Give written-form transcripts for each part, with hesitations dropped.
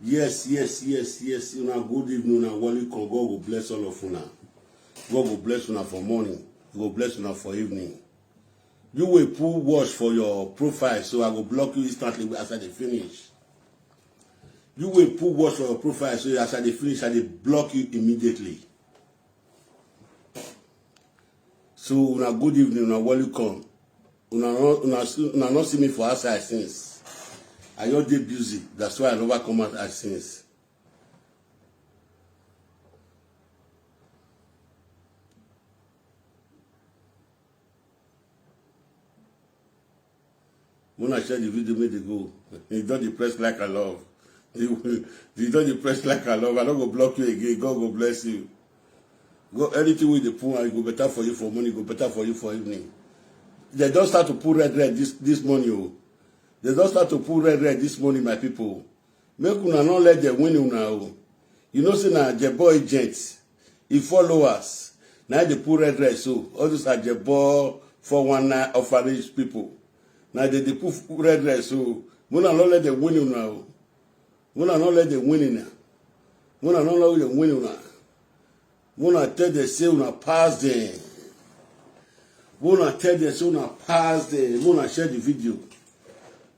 Yes. Good evening and welcome. God will bless all of you now. God will bless you now for morning. God will bless you now for evening. You will put watch for your profile, so I will block you instantly after they finish. You will put watch for your profile, so after they finish, I will block you immediately. So, good evening, welcome. Una not see me for outside since. I just dey busy. That's why I never come out as since. When I share the video, make it go. You don't depress like I love. You don't depress like I love. I don't go block you again. God will bless you. Go anything with the poor, it go better for you for money. Go better for you for evening. They don't start to put red this morning. Oh. They don't start to put red this morning, my people. Make una not let them win una. You know, say na Jebo agents, he followers. Now they put red so all those are Jebo 419 orphanage people. Now they put red so Muna not let them win una. Muna not let them win una. Muna not let them win una. Muna tell them say una pass them. Muna tell them say una pass them. Muna share the video.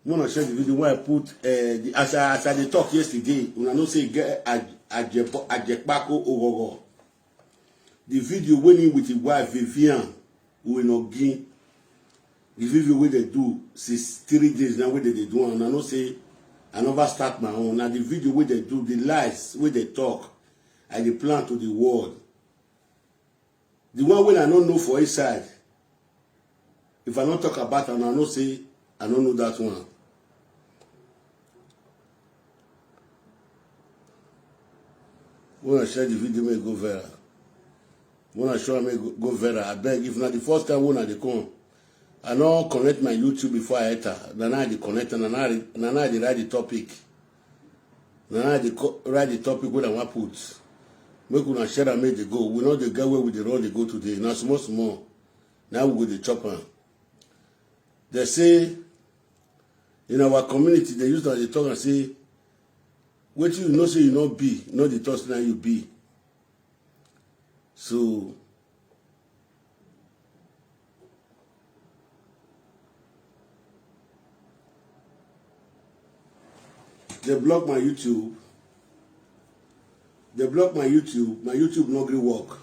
Muna share the video where I put as I talk yesterday. Una no say get Ajekpako Ogogo. The video went in with the wife Vivian who will not give. The video where they do since 3 days now where they do, and I no say I never start my own. Now the video where they do the lies where they talk, I dey plan to the world. The one when I don't know for inside. If I don't talk about it, and I no say I don't know that one. When I share the video, may go viral. When I show me go viral, I beg. If not the first time when I come, I don't connect my YouTube before I enter. Then I connect and then I write the topic. Then I write the topic where I want to put. Make una share and make the go. We know the guy where we the run they go today. Now small. Now we go the chopper. They say In our community, they use that they talk and say, wait you know say you not be, not the thoughts now you be. So they block my YouTube. They block my YouTube. My YouTube no gree work.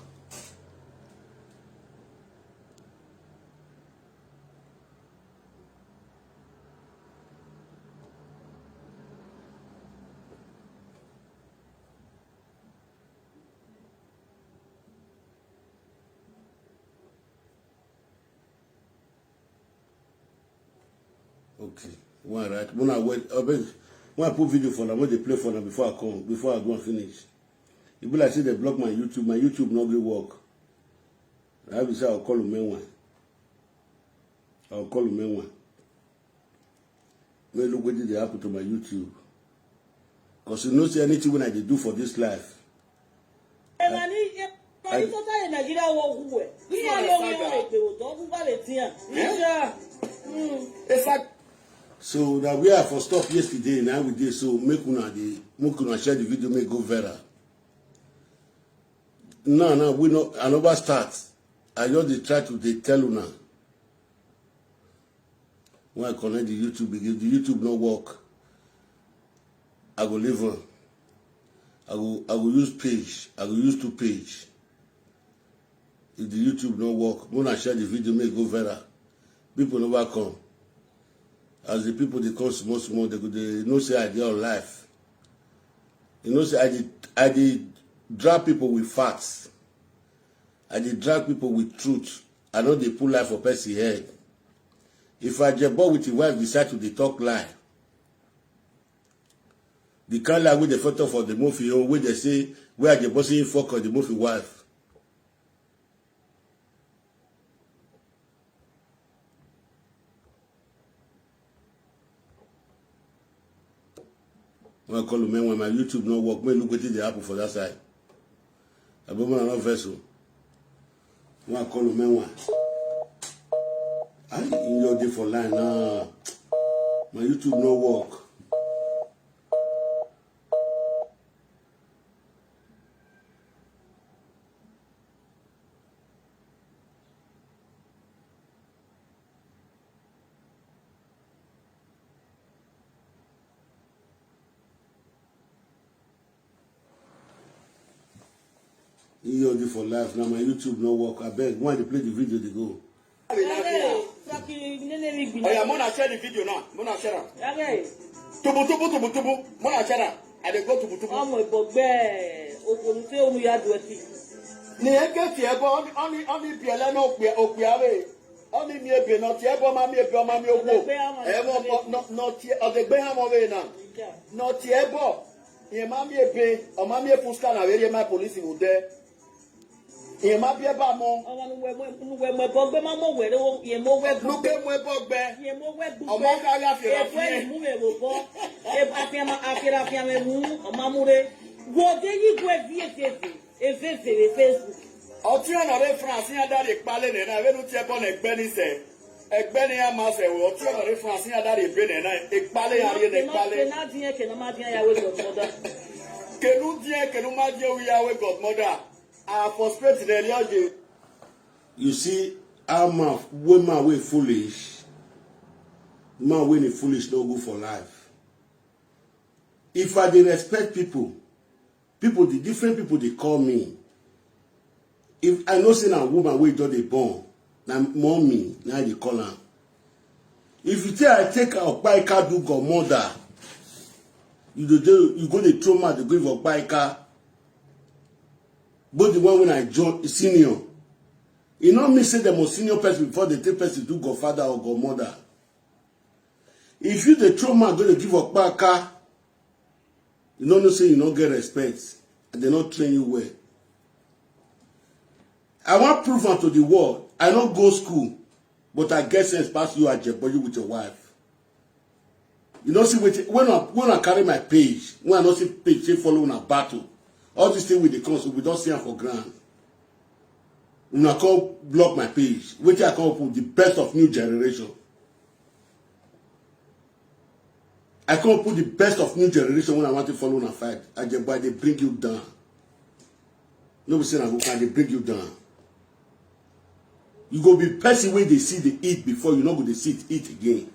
Okay. One right. When I wait, when I put video for them, when they play for them before I come, before I go and finish. It be like say they block my YouTube no gree work. I will say I'll call them one. I'll call them one. May look what did they happen to my YouTube. Because you know see anything when I do for this life. So that we have for stop yesterday now we did so make una share the video make go viral. No, we not another start. I just try to tell una. When I connect the YouTube, because the YouTube no work, I go leave on. I go use page. I go use 2 page. If the YouTube no work, when I share the video make go viral. People never come. As the people they come small, they know say I dey on life. You know say I did drag people with facts. I did drag people with truth. I know they put life for person head. If I jabber with the wife decide to talk lie, the kind lie with the photo for the movie where they say where the bossy fuck or the movie wife. When I call them when my YouTube no work, may look what they happen for that side. I be not vessel. When I call them one. I in your day for line now. My YouTube no work. In your day for life now. My YouTube no work. I beg. Why they play the video? They go. Oh yeah, Mona share the video now. Mona share. Okay. Tubu. Mona share. I dey go tubu. Ọmọ ìbọ̀gbẹ́ òkòrò tí òun ya dùn ẹtì. Ní ẹgbẹ́ tí ẹ bọ́ ọ́nì bí ẹlẹ́nu òpè àwẹ̀ ọ́nì mi ebè náà tí ẹ bọ́ máa mi ebè ọmọ mi owó ẹ mọ̀ nọ tí ọ̀dẹ̀gbẹ́ hàn mọ́ wẹ̀ náà nọ tí ẹ bọ̀ ìyẹn máa mi ebè ọmọ mi efun scan àwẹ̀rẹ̀ máa polisi wò dẹ́. Ìyẹn máa bí ẹ bá mọ. Ọmọ nuwẹ̀ bọ́gbẹ́ máa mọ̀ wẹ̀rẹ̀ ìyẹn mọ̀ wẹ̀ gbùgbẹ́. Lúkẹ́ mú ẹ bọ́gbẹ́. Ìyẹn mọ̀ wẹ̀ gbùgbẹ́. Ọmọ kárí àfihàn Ẹ̀fọ́ ìmú rẹ̀ wò bọ́. Àfihàn rẹ̀ mú ọmọ amúre. Wòde yìí gbọ́ ẹ̀fí èfèfè Facebook. Ọtí ọ̀nà rẹ̀ France yẹn dáre palẹ̀ nìyẹn ẹ̀rọ tí ẹ bọ́ ní ẹgbẹ́ ní sẹ̀. Ẹgbẹ́ ni a máa sẹ̀ wọ̀ ọtí ọ̀nà rẹ̀ France yẹn dáre ìbé nìyẹn ìpalẹ̀ yẹn ayé ìpalẹ̀. Kẹnu máa díẹ̀ wíyàwó godmother. For straight to the You see how man wey foolish, man wey foolish no good for life. If I dey respect people, the different people they call me. If I know say na woman wey don dey born, na mommy na they call am. If you say I take Okpaika do godmother, you go dey throw mouth to give Okpaika. Both the one when I join senior. You know me say the most senior person before they take person to godfather or godmother. If you the trauma going to give up back, you don't know say you don't get respect and they not train you well. I want proof unto the world. I don't go school, but I get sense past you at Jeboju with your wife. You know see when I carry my page, when I don't see page say following a battle. All this thing with the council, we don't see them for grand. When I call block my page, which I call put the best of new generation. I can't put the best of new generation when I want to follow and fight. I just buy they bring you down. Nobody say they bring you down. You go be person when they see the eat before you not go to sit eat again.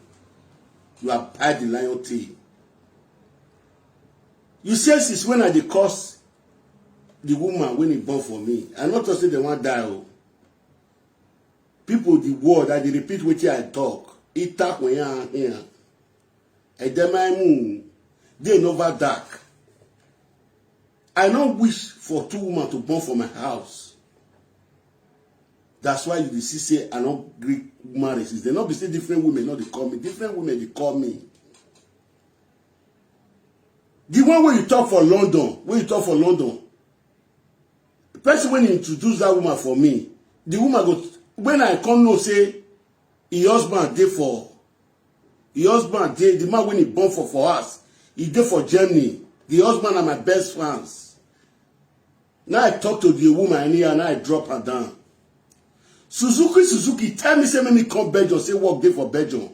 You are bad the lion tail. You say since when I dey curse the woman when he born for me. I not to say they want die. Oh. People the word I dey repeat what I talk. It talk when you are here. And then my moon, they never dark. I don't wish for two women to born for my house. That's why you see say I don't Greek marriages. They not be say different women, not they call me. Different women they call me. The one when you talk for London, the person when he introduce that woman for me, the woman go when I come know say his husband dey for the man when he born for us, he dey for Germany. The husband are my best friends. Now I talk to the woman here and I drop her down. Suzuki tell me say make me come Belgium, say work dey for Belgium.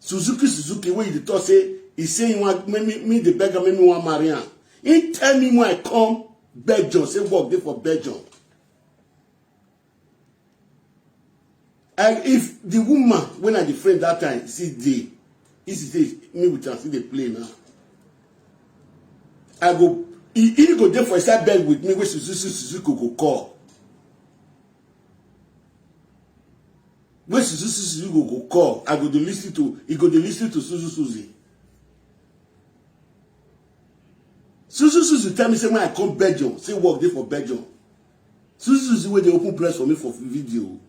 Suzuki when you talk say he say he want me the beggar make me want marry am. He tell me when I come Belgium, say work dey for Belgium. And if the woman when I the friend that time see me with her see the play now. I go he go there for a side bed with me where Suzuki go call. When Suzuki go call, I go to listen to Suzuki. Suzuki tell me say when I come Belgium, say work there for Belgium. Suzuki where they open press for me for video.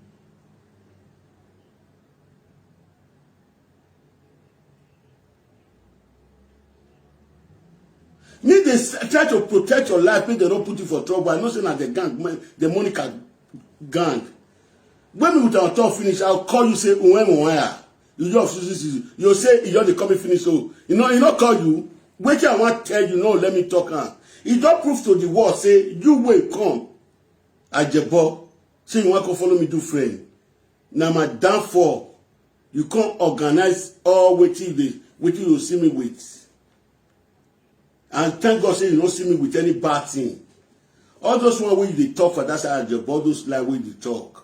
Me they try to protect your life, make they don't put you for trouble. I know say that the gang, the Monica gang. When we will talk finish, I'll call you say you just you say you just come finish. So you not call you. Wait till I want to tell you no, let me talk. He don't prove to the world say you will come. Ajebo say you want to follow me do friend. Now my downfall, you can't organize all waiting you see me with. And thank God say you don't see me with any bad thing. All those one where they talk for that side of all those like where they talk.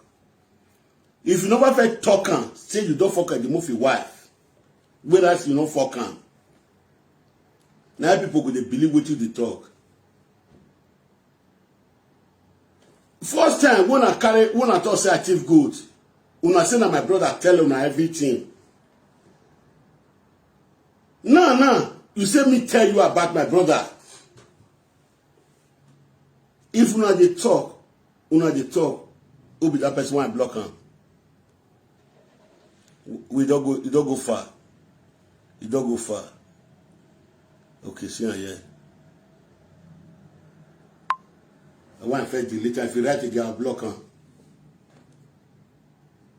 If you never felt talk say you don't fuck at the movie wife. Whereas you don't fuck am. Now people could believe what you they talk. First time when I talk say I achieve good, when I say that my brother tell him everything. No. You say me tell you about my brother. If una dey talk, who be that person when I block him? We don't go far. You don't go far. Okay, see here. I want to delete if you write again, I'll block him.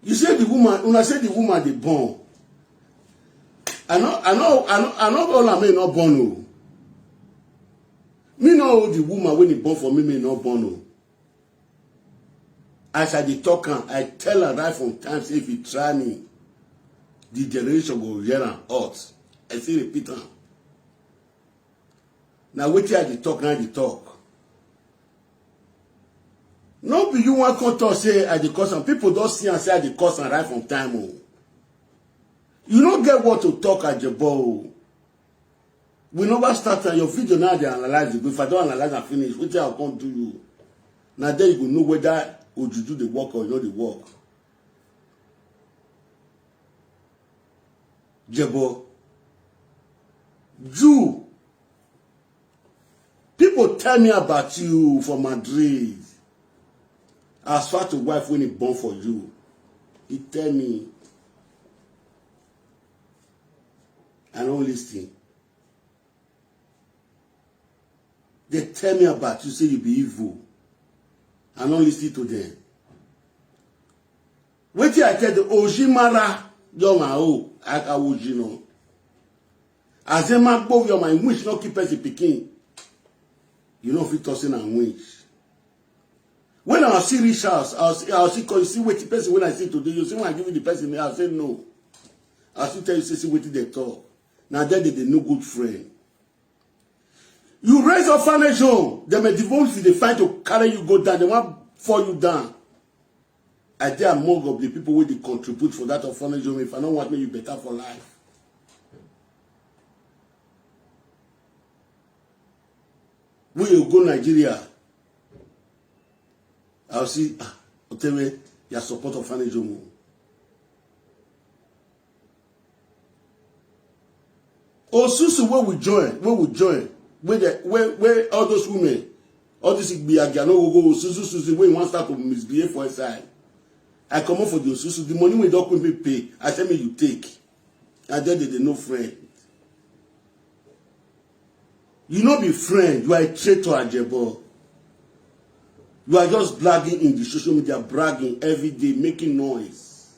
You say the woman, when I say the woman they born. I know all I may not born. No. Me know the woman when he born for me may not born. No. As I talk, I tell her right from times if you try me, the generation will hear and hot. I say repeat her. Now wait till I talk, now they talk. No be you want to talk say I the cause and people don't see and say I the cause and right from time. Oh. You don't get what to talk at your ball. We never start on your video now they analyze it. If I don't analyze and finish, which I can't do you. Now then you will know whether would you do the work or you know the work. Jebo. Jew. People tell me about you from Madrid. As far to wife when he born for you. He tell me. I don't listen. They tell me about you, say you be evil. I don't listen to them. Wait till I tell the Ojimara, you're my own, I Ojino. As a man, both you're my wish, not keep as a picking. You know if you tossing and wish. When I see rich house, I'll see, you see what the person when I see today, you see when I give you the person, I'll say no. I still tell you, see what they talk. Now then they no good friend. You raise orphanage home, they may divorce you, they find to carry you go down, they want fall you down. I dare among of the people where they contribute for that orphanage home. If I don't want me, you better for life. When you go Nigeria, I'll see, I'll tell me, your support orphanage home. Osusu, where we join, where all those women, all this be again, no go Osusu, where you want to start to misbehave for a side. I come up for the Osusu, the money we don't pay, I tell me you take. And then they no friend. You not be friend, you are a traitor, Ajebo. You are just bragging in the social media, bragging every day, making noise.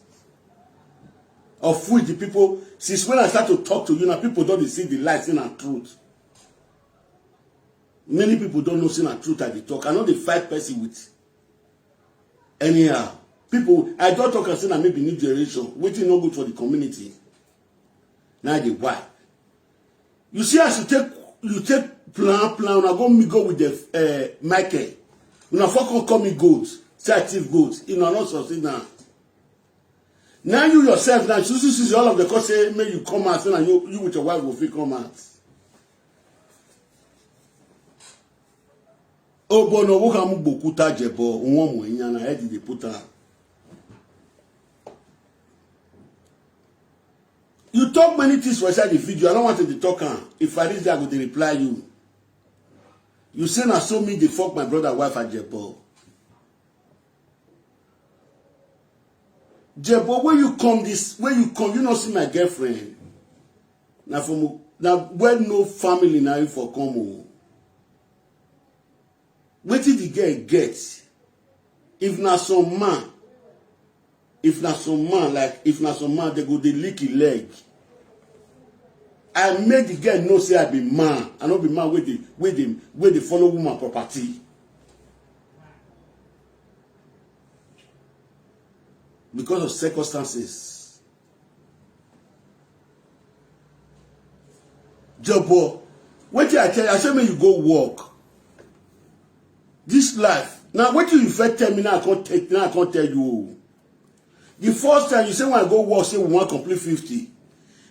Of which the people, since when I start to talk to you, now people don't see the light, sin and truth. Many people don't know sin and truth as they talk. I know they fight person with. Anyhow, people, I don't talk and say that maybe new generation, waiting not good for the community. Now they why? You see, as you take plan, when I go with the Michael. When I fucking call me goats, say active goats, you know, not succeed now. Now you yourself, now you all of the course say, may you come out, and you with your wife will feel come out. Oh, but no, what can boku tajebo? One more, and I had the puta. You talk many things for inside the video. I don't want to talk. If I reach there, I go to reply you. You say na so me they fuck my brother wife at Jebo. Jebo, when you come, you not see my girlfriend. Now where no family now you for come. What did the girl get? If na some man, they go they lick his leg. I made the girl know say I be man. I not be man where they follow woman property. Because of circumstances. Jobo, what I tell you, I say when you go work. This life. Now what you first tell me now I can't tell you. The first time you say when I go work, say we want complete 50.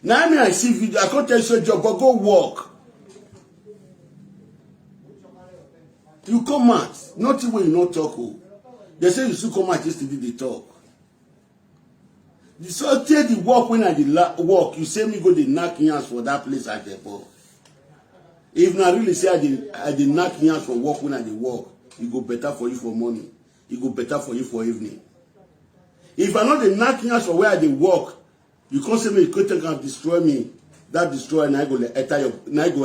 Now I see video, I can't tell you so job, but go work. You come out, not when you not talk. They say you should come out yesterday they talk. So take the work when I did work, you say me go the knock hands for that place at the bar. If not really say I did knock hands for work when I did work, it go better for you for money. It go better for you for evening. If I not the knock hands for where I did work, you can't say me you can destroy me. That destroy and I go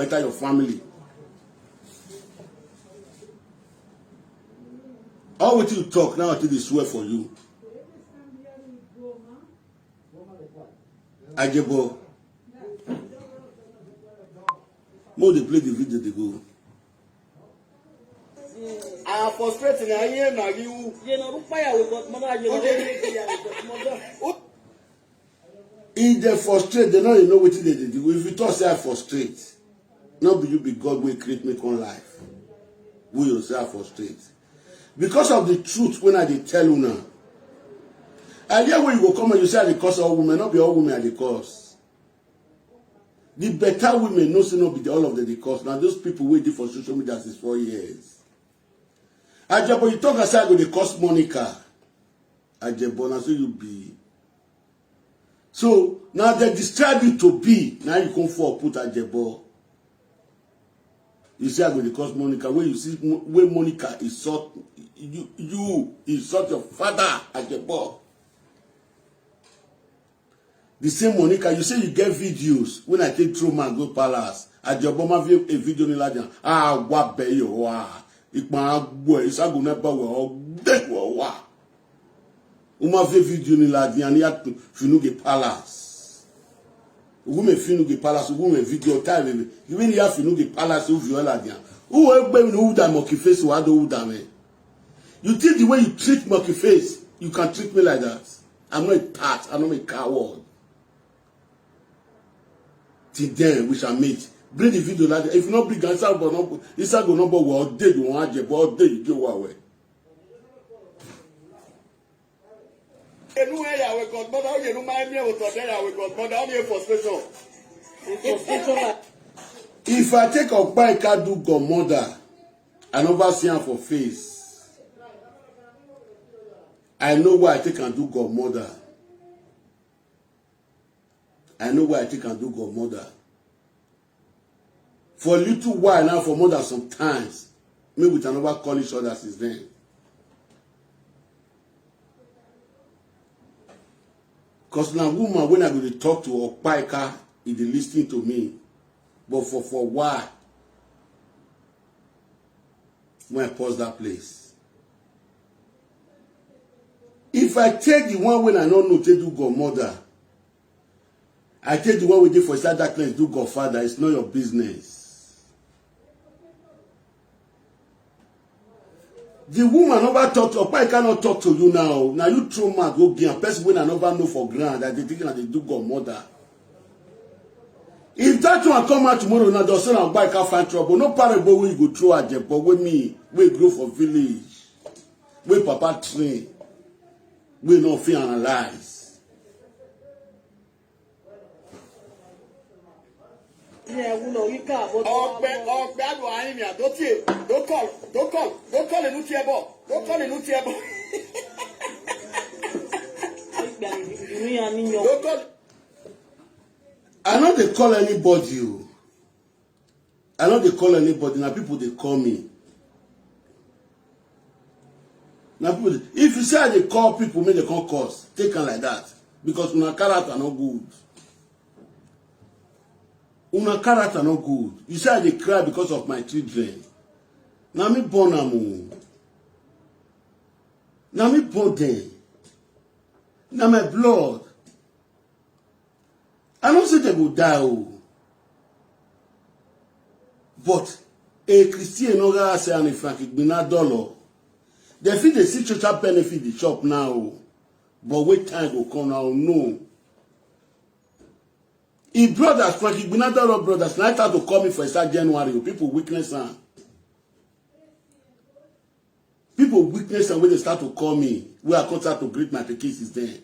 enter your family. All what you talk now until they swear for you. Ajebo. More they play the video they go. I am frustrated. I hear now you. If they frustrate, they don't even know what they do. If you talk say I frustrate, not be you be God will create me on life. We yourself frustrate. Because of the truth when I dey tell you now. And here when you go come and you say I dey curse all women, not be all women are the cause. The better women no say not be all of them the cause. Now those people waiting for social media since 4 years. Ajebo, you talk as I go dey curse Monica. Ajebo, now so you be. So now they describe you to be. Now you come for put Ajebo. You say I go dey curse Monica. When you see where Monica insult you insult your father Ajebo. The same Monica, you say you get videos when I take through man go palace. Ajebo ma view a video ni lajan. Ah, wa be yo wa. Ikma agbo isago na ba we de wa. Uma view video ni lajan ni at Finuge Palace. Ugume Finuge Palace, ugume video time. You mean you have Finuge Palace u view lajan. Who egbe no da monkey face wa do da me. You think the way you treat monkey face, you can treat me like that. I'm not a part, I'm not a coward. Till then, we shall meet. Bring the video like that. If not bring inside go number will update you on Ajebo, update you go away. If I take a bike, I do godmother, I never see her for face. I know why I take and do godmother. I know why I take and do godmother. For a little while now, for more than some times, maybe we can never call each other since then. Because now, woman, when I go to talk to Opaika, he dey listening to me. But for why? When I pause that place. If I take the one when I don't know to do godmother, I take the one we did for inside darkness, do godfather, it's not your business. The woman never talk to, Opa cannot talk to you now. Now you throw mad, go give person when I never know for ground that they think that they do godmother. If that one come out tomorrow, now the son of Opa can't find trouble. No parable where you go through a but with me, we grow for village, we papa train, we no fear analyze. Yeah, we know you can't. Don't call it Nutiabo. Don't call it Nutiabo. Don't call. I know they call anybody. I know they call anybody. Now people they call me. Now people, if you say they call people, make they call cause. Take them like that because my character no good. Una character no good. You say I dey cry because of my children. Now me born am. Now me born them. Now my blood. I don't say they will die. But a Christian no gonna say any Frank $1 they feel they see social benefit the shop now. But wait time will come now. No. If brothers, Frankie Binadaro brothers, now start to call me for start January, people weakness and when they start to call me, we are contact to greet my cases then.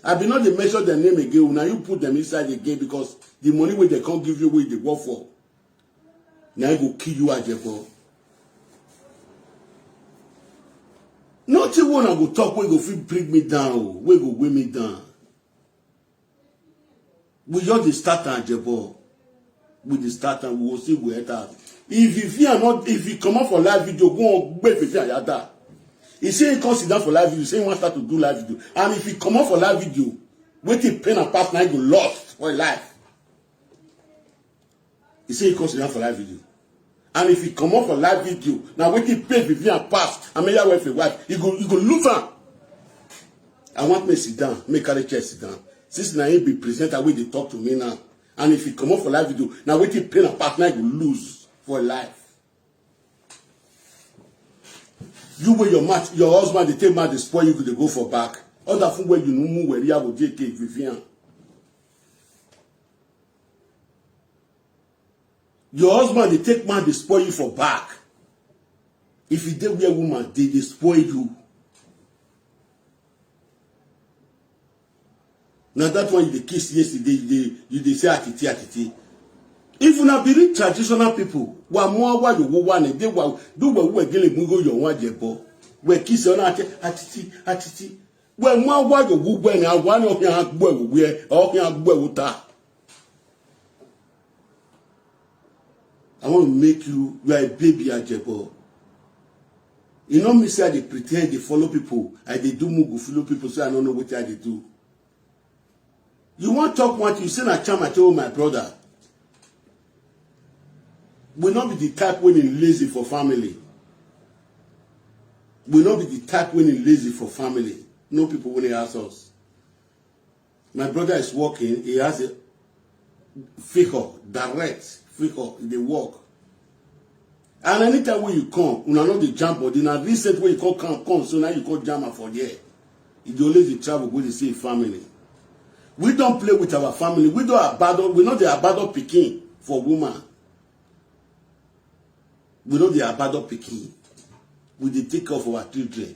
I be not they mention their name again. Now you put them inside again because the money where they can't give you where they work for. Now I go kill you at Jebo. Nothing when I go talk, we go feel bring me down, we go weigh me down. We just start and Jebo. With the start and we will see where it is. If you come out for live video, go on wait for that. He say he can't sit down for live video, say he wants to start to do live video. And if he come out for live video, wait till pain and pass now he go lost for life. He say he can't sit down for live video. And if he come out for live video, now wait till pain and pass, and maybe I wait for wife, he go lose her. I want me to sit down, make carry chair sit down. Since now he be presenter way they talk to me now. And if he come up for live video, now wait till pain and partner will lose for life. You wear your match, your husband they take match, they spoil you, they go for back. Other from where you know where you have a JK Vivian. Your husband they take match, they spoil you for back. If you did wear woman, they spoil you. Now that one you kiss yesterday, you say atiti. If you not be traditional people, wa more what you want, they will do what we get mungo your one jebo. We kiss on atiti. Well, more what you when I want of your boy we or your boy uta. I want to make you are a baby at jebo. You know me say they pretend they follow people, and they do mugu follow people, so I don't know what they do. You want to talk what you say na chama tell my brother. Will not be the type when he's lazy for family. Will not be the type when he's lazy for family. No people when they ask us. My brother is working, he has a figure, direct figure, they work. And anytime when you come, you know the jump body. Now recent when you come, so now you call jammer for there. You always travel, go to see family. We don't play with our family. We don't abandon. We not the abandon pikin for woman. We not the abandon pikin. We dey take care of our children.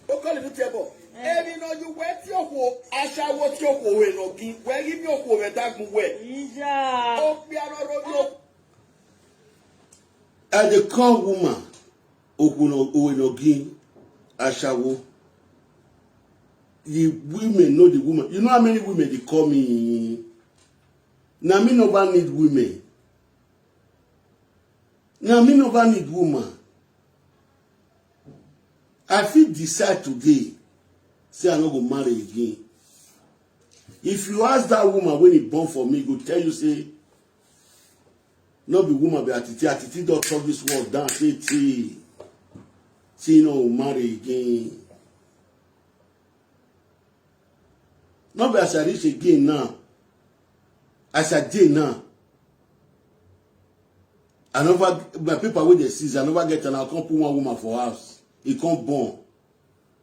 Okoli mi tiẹ̀ bọ̀. Ẹni náà you wẹ́ tí òkò aṣáwó tí òkò wẹ̀ nà kí wẹ́ rí ní òkò rẹ̀ dágun wẹ̀. Ìjà. Ó fi arọ́rọ́ ní òkò. I dey call woman Owenogi Ashawo. The women know the woman. You know how many women they call me? Now me never need women. Now me never need woman. I fit decide today, say I'm not gonna marry again. If you ask that woman when he born for me, go tell you say, not be woman be Atiti don't talk this word down. Say no marry again. Not be as I reach again now. As I did now. I never my people with the season, I never get and I'll come put one woman for house. He can't born.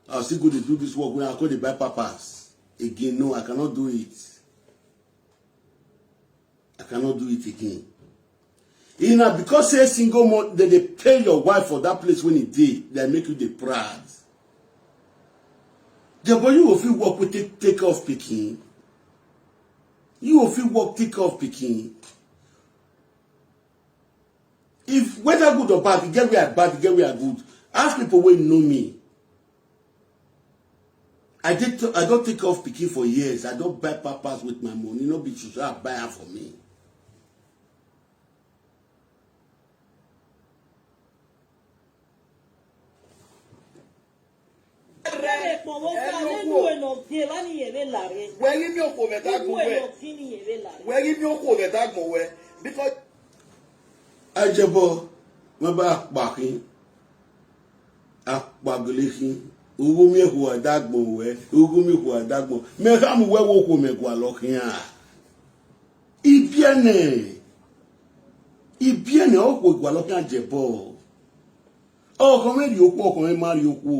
I'll still go to do this work when I call the buy papas. Again, no, I cannot do it. I cannot do it again. You know, because say single mother, they pay your wife for that place when it did, they make you the proud. The boy you will feel work with take off picking. You will feel work take off picking. If whether good or bad, you get where bad, you get where good. Ask people who know me. I don't take off picking for years. I don't buy papas with my money. No be sure I buy her for me. Wẹ́rí mi ò kò rẹ̀ dágun wẹ̀. Wẹ́rí mi ò kò rẹ̀ dágun wẹ̀. Because. Ajẹ́bọ̀ wọ́n bá pàkín apagolẹ́kín owó mi kò àdágbọ̀n wẹ́ owó mi kò àdágbọ̀n mẹ́ka mu wẹ́wọ́ kò mẹ́kò àlọ́kín à. Ibiẹ̀nẹ̀ ọ̀pọ̀ ìgbà lọ́kín àjẹbọ̀ ọkọ̀ mẹ́rin okú ọkùnrin má rí okú.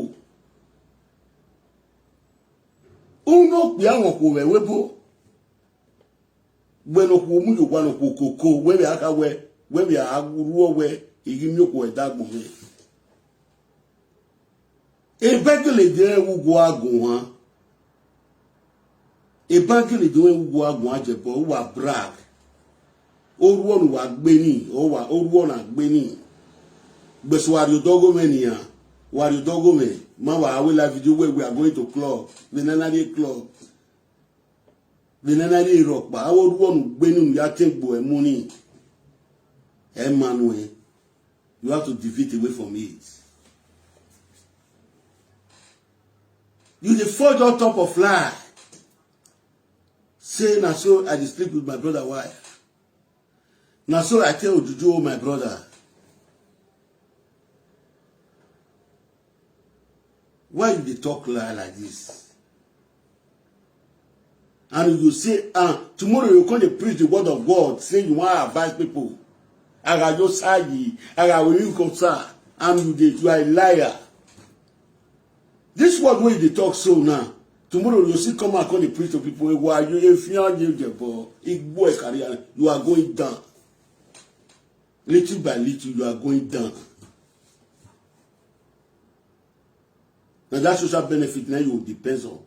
Òun náà pè àwọn kò rẹ̀ wébó gbẹ̀nùkú mú yòókù ànùkù kòkó wẹ́rẹ̀ akáwẹ́ wẹ́rẹ̀ àwúrúwọ́wẹ́ èyí mi kò ẹ̀dágbọ̀n rẹ̀. Ebegele de ewugo agun ha. Ebegele de ewugo agun ajebo wa brag. Oru onu wa gbe ni, oru onu agbe ni. Gbeso wari dogo me ni ya. Wari dogo me. Ma wa awe la video where we are going to club. The Nenari club. The Nenari rock ba oru onu gbe ni ya tegbo emu ni. Emmanuel. You have to defeat away from it. You the forge on top of lie. Say na so I dey sleep with my brother wife. Na so I tell Ojuju my brother. Why you dey talk lie like this? And you say, tomorrow you come to preach the word of God, say you want to advise people. Agajo sayi, agawo you come sir, and you are a liar. This word where they talk so now. Tomorrow you see come and call the priest to people. Why you you are going down. Little by little you are going down. Now that social benefit now you depends on.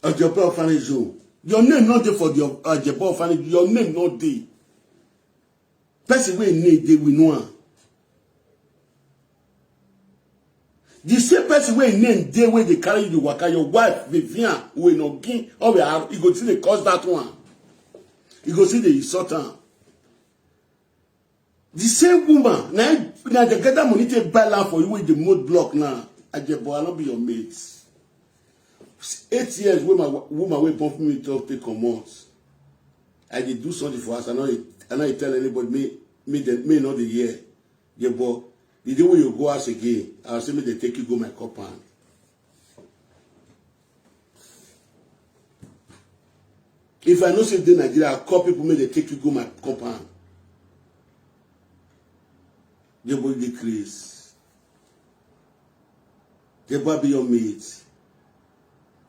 Ajebo orphanage home. Your name not there for the Ajebo orphanage. Your name not there. Person wey need they will know. The same person wey name dey wey dey carry you waka your wife Vivian Owenogi or you go see the cause that one. You go see the insult am. The same woman na dey gather money take buy land for you with the mud block now. Ajebo I no be your mate. 8 years wey my woman wey born me talk take comot. I dey do something for us. I no tell anybody me not the hear. Ajebo. The day when you go out again, I'll say me they take you go my compound. If I know say in Nigeria, I'll call people me they take you go my compound. Jebo decrease. Jebo be your mate.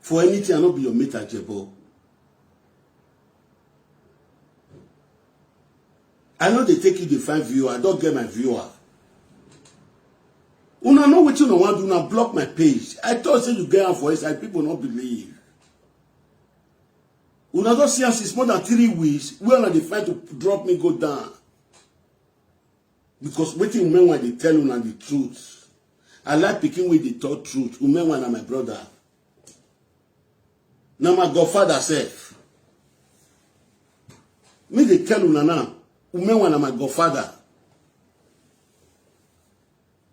For anything, I not be your mate at Jebo. I know they take you the 5 viewer. I don't get my viewer. Una know what you don't want to do now. Block my page. I thought say you get out for it. I people not believe. Una don't see us. It's more than 3 weeks. We are not trying to drop me go down. Because waiting men when they tell you the truth. I like picking with the third truth. Men when my brother. Now my godfather self. Me they tell you now. Men when my godfather.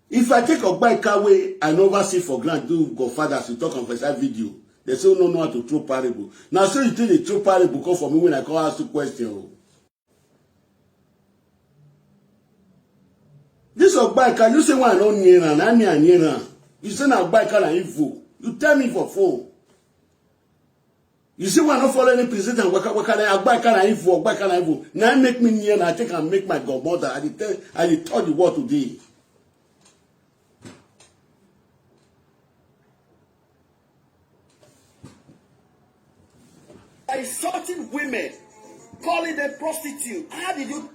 If I take a bike away, I never see for granted do godfathers to talk on first video. They say no know how to throw parable. Now so you think they throw parable come for me when I come ask you question. This of bike, you say one no near and near. You say na bike and info. You tell me for phone. You say one not follow any president work a bike and info, bike and info. Now make me near and I think I make my godmother. I tell you what today. Insulting women, calling them prostitute. How did you?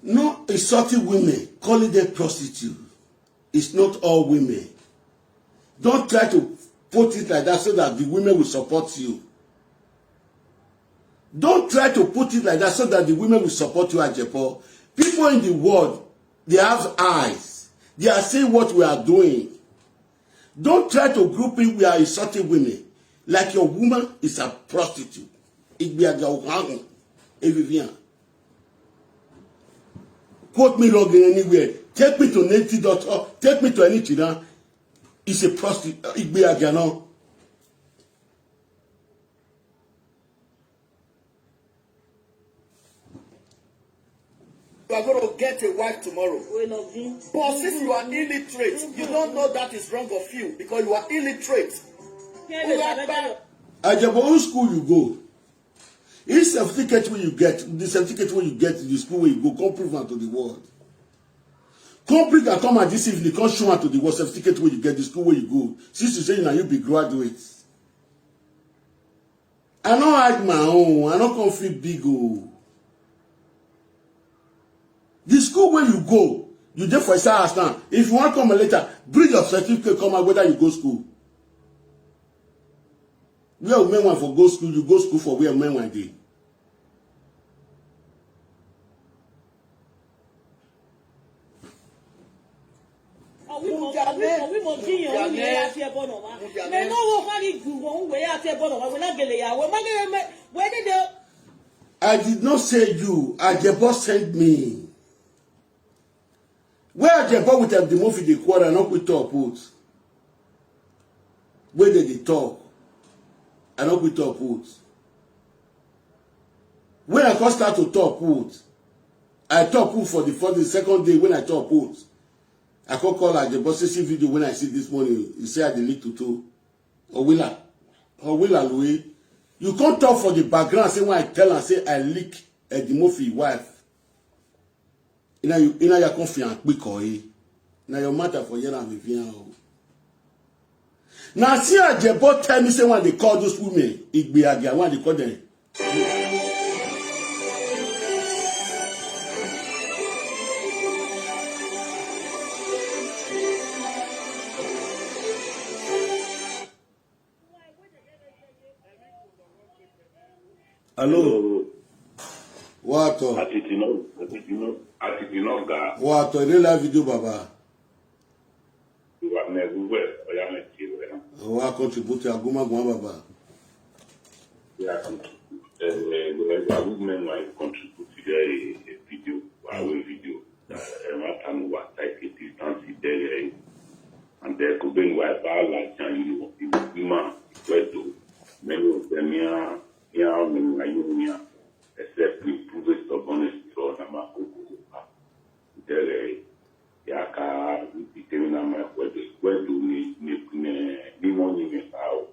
No, insulting women, calling them prostitute. It's not all women. Don't try to put it like that so that the women will support you. Don't try to put it like that so that the women will support you at Japan. People in the world, they have eyes. They are seeing what we are doing. Don't try to group in we are insulting women. Like your woman is a prostitute. It be a gauhang. Quote me wrong anywhere. Take me to native doctor. Take me to any children. It's a prostitute. It be a gano. You are going to get a wife tomorrow. But since you are illiterate, you don't know that is wrong of you because you are illiterate. At your own school you go. Each certificate when you get, the certificate when you get in the school where you go, come prove it to the world. Come bring and come at this evening, come show it to the world certificate when you get the school where you go. Since you say now you be graduates. I don't hide my own, I don't come feel big. Oh. The school where you go, you there for a start now. If you want to come later, bring your certificate, come out whether you go school. Where men want for go school, you go school for where men want dey. I did not say you. Ajebo sent me. Where Ajebo with the movie the quarter, not with top put. Where did they talk? I don't quit top put. When I first start to top put, I top put for the second day when I top put. I can call at the bossy video when I see this morning. You say I delete to two. Or will Louis. You can't talk for the background. Say when I tell and say I leak the Murphy wife. Ina ya confiance quick or na your matter for you and Vivian. Now see Ajebo tell me say when they call those women, it be again when they call them. Hello. What? Atitino ga. What? Ile la video baba. Wa me guwe oya me tiro na. Wa contribute aguma gwa baba. Ya the women might contribute to a video, video. And what type it distance there and there could be why like you woman where to many of them here except we prove it stubbornness or namako there yaka determine my where do ni money me how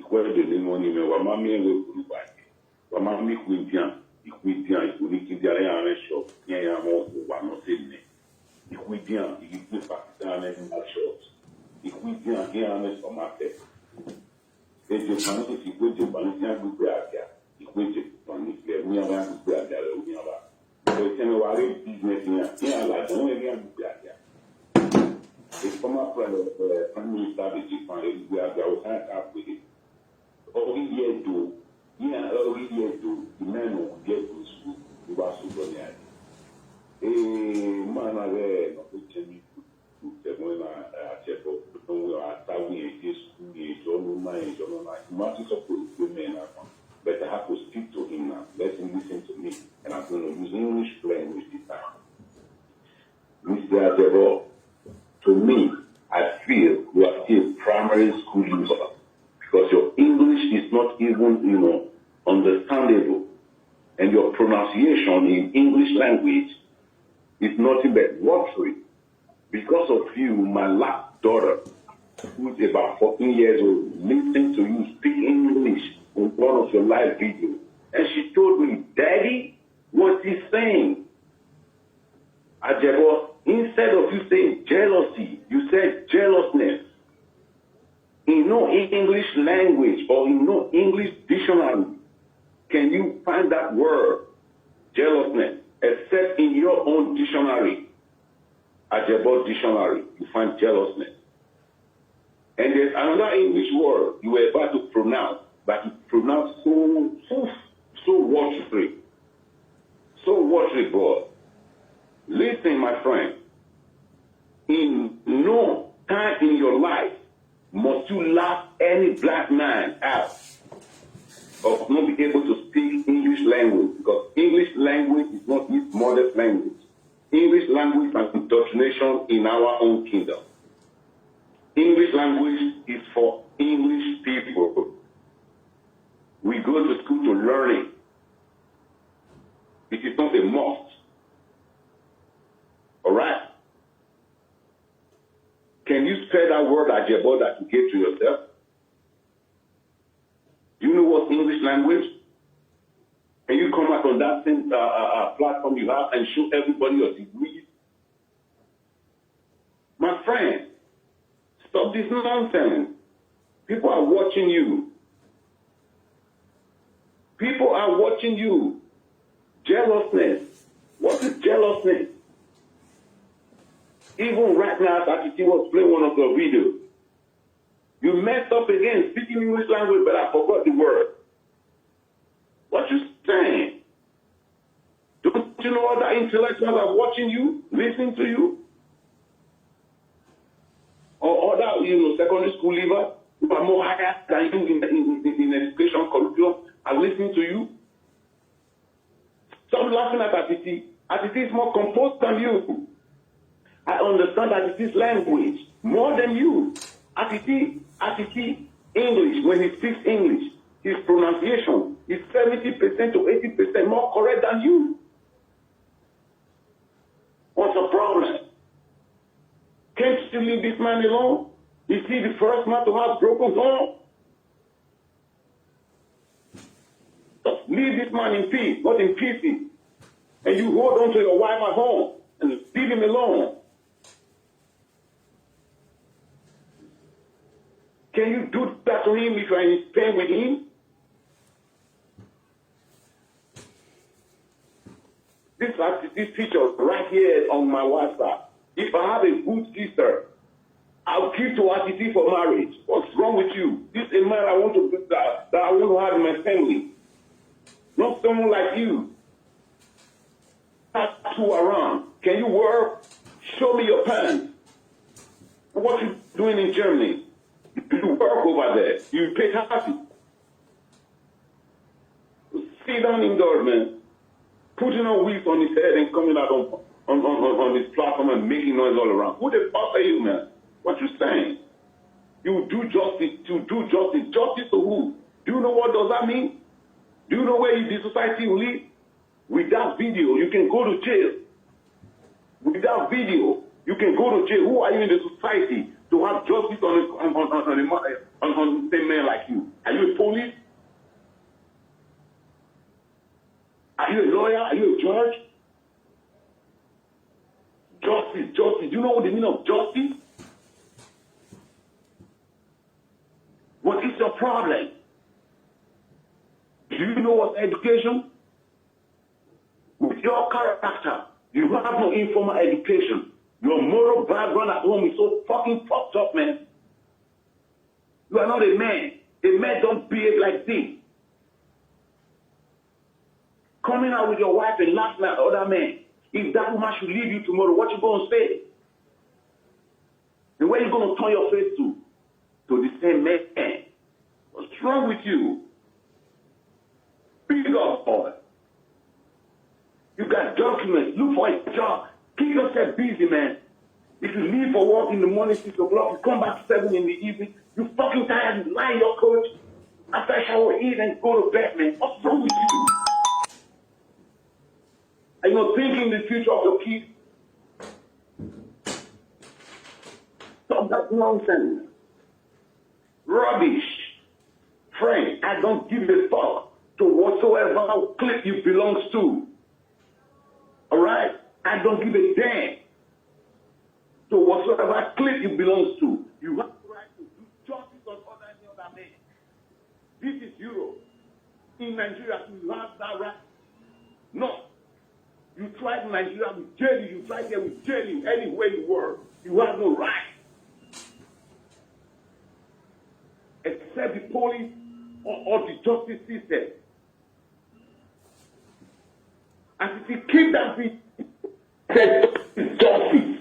where do ni money me wa mami we prove wa mami Quintian Iquitian Iquitian shop ya mo wa no se ne Equidien, il est particulièrement mal chose. Equidien, il y a un supermarché. Et je pense que si vous êtes un groupe à terre, il faut que vous ayez un groupe à terre, vous ayez un business, il y a la donne et un groupe à terre. Et comme après le Prime Minister de Japan, il y a un appelé. Il y a même un il va se donner. Et moi, je vais c'est moi à Tchèque, donc à Taoui et Jesou et Moi, je suppose que but I have to speak to him now. Let him listen to me. And I'm going to use English language this time. Mr. Adebo, to me, I feel you are still primary school user because your English is not even, understandable. And your pronunciation in English language is nothing but watery. Because of you, my last daughter, who's about 14 years old, listening to you speak English in one of your live videos. And she told me, Daddy, what's he saying? Ajebo, instead of you saying jealousy, you said jealousness. In no English language or in no English dictionary can you find that word, jealousness, except in your own dictionary. Ajebo dictionary, you find jealousness. And there's another English word you were about to pronounce, but you pronounce so watery. So watery, boy. Listen, my friend. In no time in your life must you laugh any black man out of not be able to speak English language, because English language is not his mother's language. English language is indoctrination in our own kingdom. English language is for English people. We go to school to learn it. It is not a must. All right? Can you spell that word Ajebo that you gave to yourself? Do you know what's English language? Can you come out on that same platform you have and show everybody your degrees? My friend, stop this nonsense. People are watching you. People are watching you. Jealousness. What is jealousness? Even right now, Tati was playing one of your videos. You messed up again, speaking English language, but I forgot the word. What you saying? Don't you know other intellectuals are watching you, listening to you? Or other, secondary school leavers who are more higher than you in education curriculum are listening to you? Stop laughing at Atiti. Atiti is more composed than you. I understand Atiti's language more than you. Atiti, English, when he speaks English, his pronunciation is 70% to 80% more correct than you. What's the problem? Can't you leave this man alone? Is he the first man to have broken home? Just leave this man in peace, not in pieces. And you hold on to your wife at home and leave him alone. Can you do that to him if you are in pain with him? This picture right here on my WhatsApp. If I have a good sister, I'll give to Atiti for marriage. What's wrong with you? This is a man I want to that I want to have in my family. Not someone like you. Tattoo around. Can you work? Show me your pants. What you doing in Germany? You work over there. You pay happy. Sit down indoors, man. Putting on wigs on his head and coming out on his platform and making noise all around. Who the fuck are you, man? What you saying? You do justice. To do justice. Justice to who? Do you know what does that mean? Do you know where the society will live? With that video, you can go to jail. With that video, you can go to jail. Who are you in the society to have justice on a man like you? Are you a police? Are you a lawyer? Are you a judge? Justice, justice. Do you know what the meaning of justice? What is your problem? Do you know what's education? With your character, you have no informal education. Your moral background at home is so fucking fucked up, man. You are not a man. A man don't behave like this. Coming out with your wife and laughing at other men. If that woman should leave you tomorrow, what you going to say? And where you going to turn your face to? To the same man. What's wrong with you? Big up, boy. You got documents. Look for a job. Keep yourself busy, man. If you leave for work in the morning, 6 o'clock, you come back 7 in the evening, you fucking tired, you lie in your coach. After I shower, eat and go to bed, man. What's wrong with you? Are you not thinking the future of your kids? Stop that nonsense. Rubbish. Friend, I don't give a fuck to whatsoever clique you belongs to. Alright? I don't give a damn to whatsoever clique you belongs to. You have the right to do justice on any other man. This is Europe. In Nigeria, you have that right. No. You tried in Nigeria with jail, you tried there with jail, anywhere you were. You have no right. Except the police or the justice system. And if you keep that thing, justice.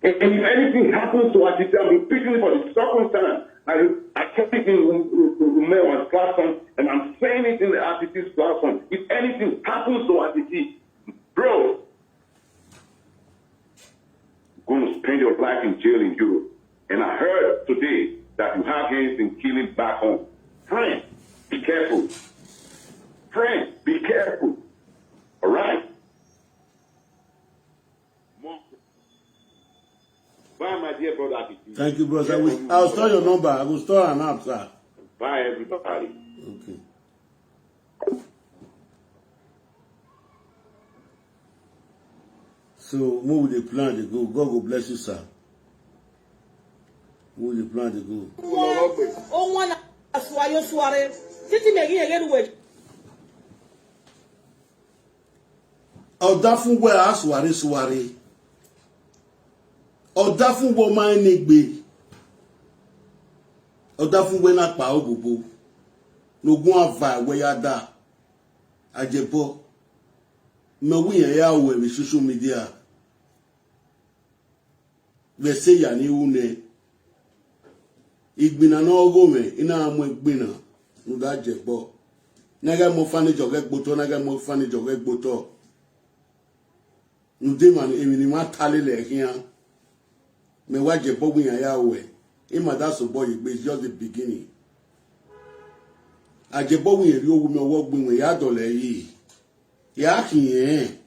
And if anything happens to Atiti, I'm speaking for the circumstance. I kept it in Rumewa's platform, and I'm saying it in the Atiti's platform. If anything happens to Atiti, bro, you're going to spend your life in jail in Europe. And I heard today that you have hands in killing back home. Friend, be careful. Friend, be careful. All right? Bye, my dear brother Atiti. Thank you, brother. I'll store your number. I will store an app, sir. Bye, everybody. Okay. So, move the plan to go. God will bless you, sir. Move the plan to go. Oh, one aswayo sware. Titi megi again wait. Ọ̀dá fún wẹ́ àsùwárí. Ọ̀dá fún wọ́n máa ń nígbè. Ọ̀dá fún wẹ́ náà pa òbòbò. Lógún àvà ìwé yá dá. Àjẹbọ́. Mẹ̀wí yẹn yá wẹ̀ ní social media. Gbèsè yà ní ìwúnẹ̀. Ìgbìnà náà gómẹ̀ iná àmọ́ ìgbìnà. Lódà àjẹbọ́. Nẹ́gẹ́ mo fanijọ́ gẹ́ gbótọ́. Nẹ́gẹ́ mo fanijọ́ gẹ́ gbótọ́. Nudeman emini ma tali le here. Me waje bobu yan ya we. Ima that so boy it's just the beginning. Aje bobu yan ri owu mi owo gbin we ya dole yi. Ya kiyen.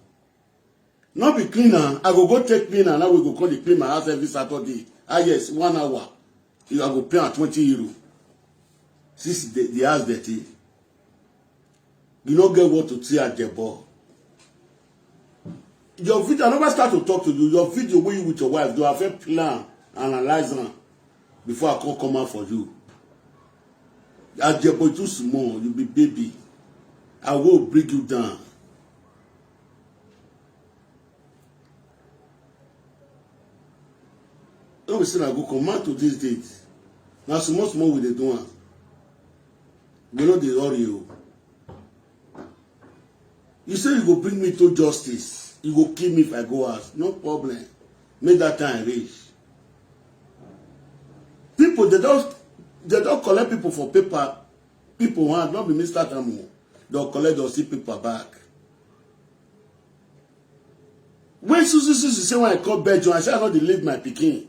No be cleaner. I go take cleaner. Now we go call the clean my house every Saturday. Ah yes, 1 hour. You I go pay at 20 euro. Since the house dirty. You no get what to see at Jebo. Your video, I never start to talk to you. Your video where you with your wife, do have a plan, analyze them before I come out for you. As your boy too small, you be baby. I will bring you down. Don't be saying I go command to this date. Now small with the doing. We know the audio. You say you go bring me to justice. You go kill me if I go out. No problem. Make that time reach. People, they don't collect people for paper. People want not be Mr. Tamu. They'll collect they'll see paper back. When Susie say when I come Belgium, I say I don't leave my pikin.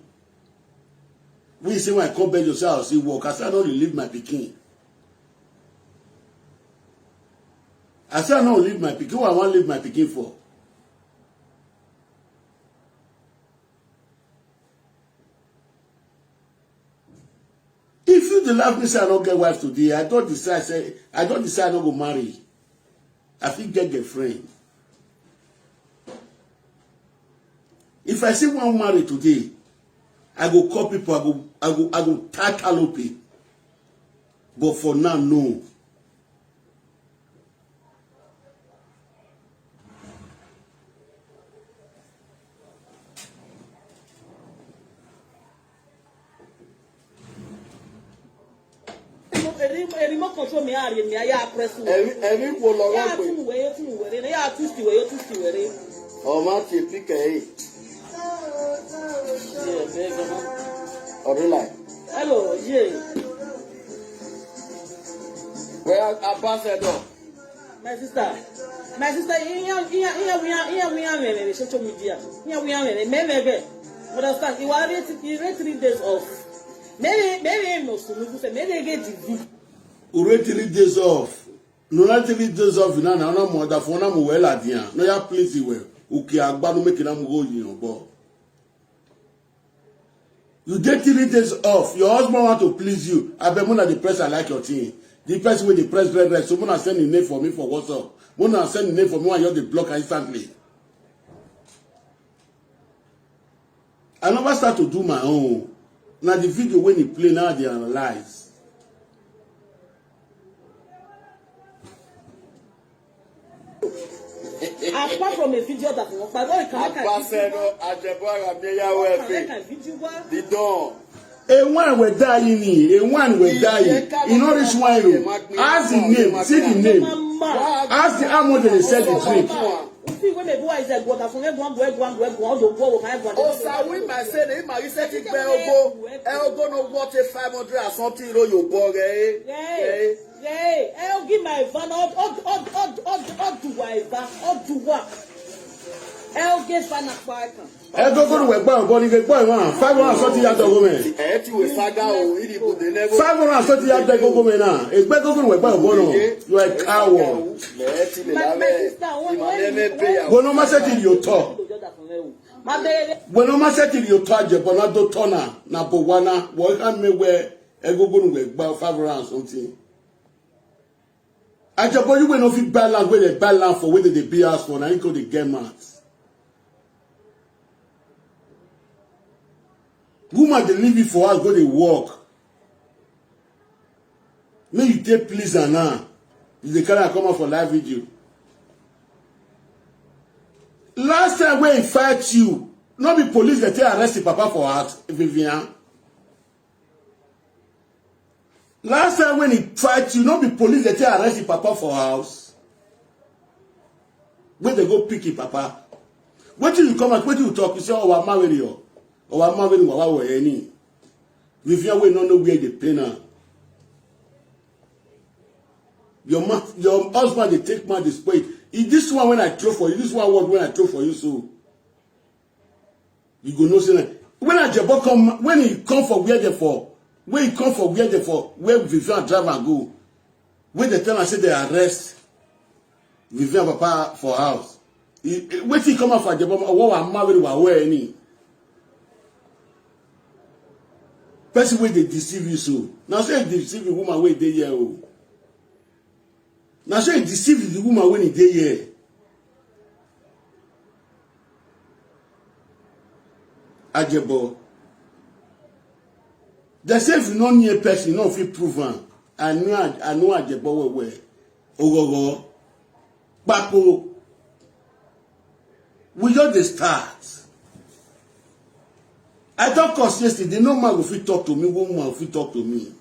When you say when I come Belgium, say I'll see work. I say I don't leave my pikin. I say I don't leave my pikin. What I want to leave my pikin for? If you dey laugh me say I don't get wife today, I don't decide I don't go marry. I fit get girlfriend. If I see one married today, I go call people, I go tag Alope. But for now, no. Remote control me are in ya press. Every will ya tún wèrè ya tún sí wèrè. Oh, ma ti pick a hello, yeah. Where ambassador? My sister, here social media. Here understand? You are rate 3 days off. Maybe no solution. Maybe get the. Ure 3 days off. No, not 3 days off. No, more than for no well at the no, ya please you well. Okay, I'm going to make it. I'm going to you get 3 days off. Your husband want to please you. I bet when the press I like your thing. The person with the press red. So when I send the name for me for WhatsApp. When I send the name for me, I just the block instantly. I never start to do my own. Now the video when he play now they analyze. Apart from a video that we but what can the door. A one will die in me, a one will die. You know this wine. Ask the name, see the name. Ask the amount they said the drink. See when the boy is a water from everyone Oh, so we might say they might say it go no water 500 or something you bog yeah, I'll give my van to work. I'll get fan of fire. I go to work, but you boy, 530 yards of women. 530 yards of women now. It's better to work, but you are a coward. When no matter till you talk. When no matter till you touch, but not do tona, na bowana, what can me wear a go to work about 500 something. I just you when no fit balance where they balance for whether they be asked for, now you go to get marks. Woman they leave it for us, go to work. May you take please and now. Is the kind of come out for live video. Last time when he fight you, not be police that they arrest the papa for us, Vivian. Last time when he fight you, not be police that they arrest the papa for house. When they go pick the papa. When you come out, when you talk, you say, oh, I'm married you. Oh, I'm married you. Any. Vivian will not know where they play now. Your husband, they take my display. Is this one when I throw for you? This one what when I throw for you, so you go no say that. When I jabo come, when he come for where they for, when he come for where they for, where Vivian drive and go, when they tell and say they arrest Vivian papa for house. When he come out for jabo, what I'm married with where any person where they deceive you so. Now say deceive the woman where they here. Now say deceive the woman when he dey here. Ajebo. They say if you no near person, you no fit prove am. I know Ajebo well. Ogogo. Papo. We just dey start. I talk cause yesterday, no man will fit talk to me, woman will fit talk to me.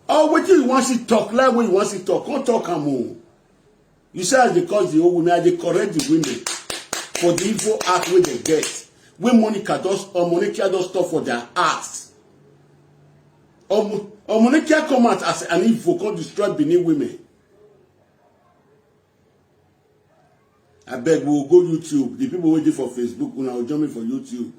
Oh, what you want to talk, like what you want to talk, can't talk am. You say because the old women, they correct the women for the evil act where they get. When Monica does stuff for their ass. Or Monica come out as an evil, can destroy Benin women. I beg, we'll go YouTube. The people waiting for Facebook, will now join me for YouTube.